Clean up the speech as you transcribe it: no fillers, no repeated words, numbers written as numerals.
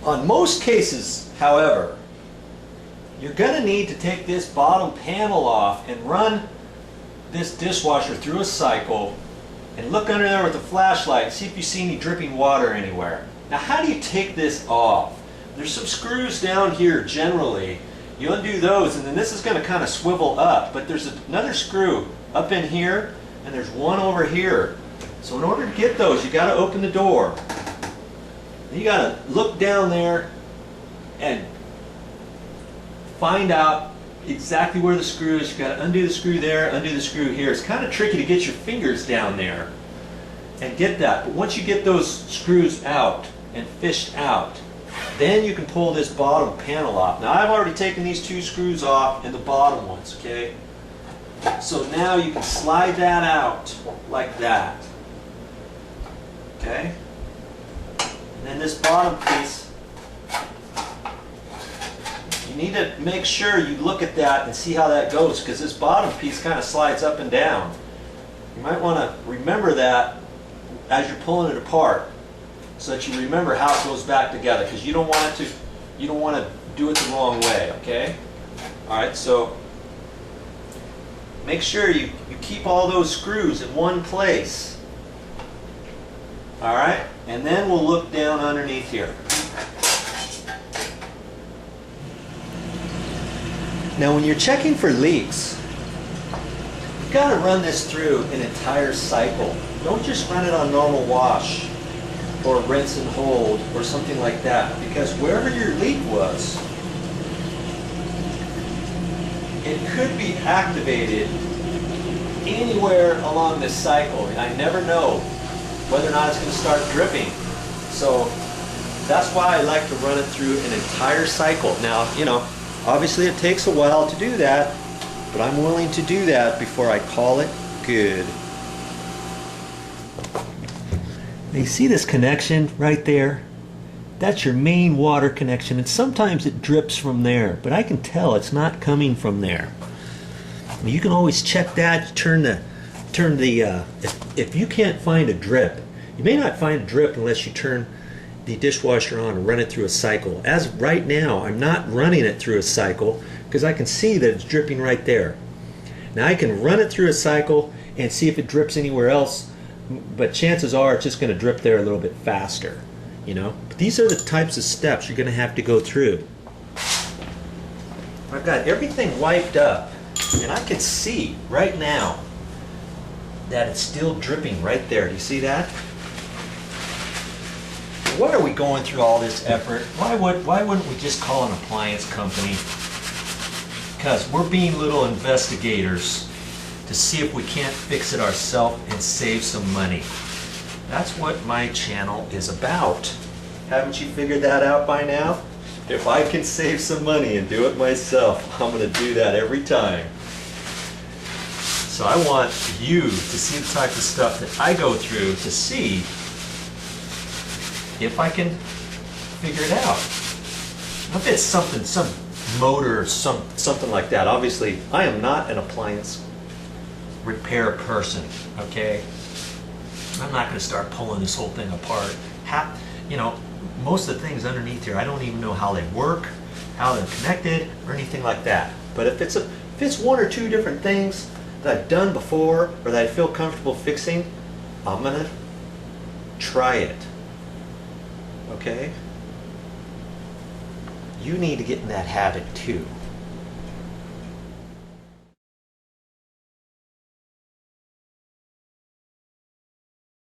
On most cases, however, you're going to need to take this bottom panel off and run this dishwasher through a cycle and look under there with a flashlight, see if you see any dripping water anywhere. Now, how do you take this off? There's some screws down here generally. You undo those, and then this is going to kind of swivel up, but there's another screw up in here, and there's one over here. So in order to get those, you got to open the door. You got to look down there and find out exactly where the screw is. You got to undo the screw there, undo the screw here. It's kind of tricky to get your fingers down there and get that. But once you get those screws out and fished out, then you can pull this bottom panel off. Now, I've already taken these two screws off and the bottom ones, okay? So now you can slide that out like that, okay? And then this bottom piece, you need to make sure you look at that and see how that goes, because this bottom piece kind of slides up and down. You might want to remember that as you're pulling it apart, so that you remember how it goes back together, because you don't want to do it the wrong way, okay? All right, so make sure you keep all those screws in one place. All right, and then we'll look down underneath here. Now, when you're checking for leaks, you've got to run this through an entire cycle. Don't just run it on normal wash or rinse and hold or something like that, because wherever your leak was, it could be activated anywhere along this cycle, and I never know whether or not it's going to start dripping. So that's why I like to run it through an entire cycle. Now, you know, obviously it takes a while to do that, but I'm willing to do that before I call it good. Now, you see this connection right there? That's your main water connection, and sometimes it drips from there, but I can tell it's not coming from there. You can always check that. If you can't find a drip, you may not find a drip unless you turn the dishwasher on and run it through a cycle. As right now, I'm not running it through a cycle because I can see that it's dripping right there. Now I can run it through a cycle and see if it drips anywhere else, but chances are it's just going to drip there a little bit faster, you know. But these are the types of steps you're going to have to go through. I've got everything wiped up, and I can see right now that it's still dripping right there. Do you see that? Why are we going through all this effort? Why wouldn't we just call an appliance company? Because we're being little investigators to see if we can't fix it ourselves and save some money. That's what my channel is about. Haven't you figured that out by now? If I can save some money and do it myself, I'm going to do that every time. So I want you to see the type of stuff that I go through to see if I can figure it out. If it's something, some motor or something like that. Obviously, I am not an appliance repair person, okay? I'm not going to start pulling this whole thing apart. You know, most of the things underneath here, I don't even know how they work, how they're connected, or anything like that. But if it's one or two different things that I've done before or that I feel comfortable fixing, I'm going to try it. Okay? You need to get in that habit too.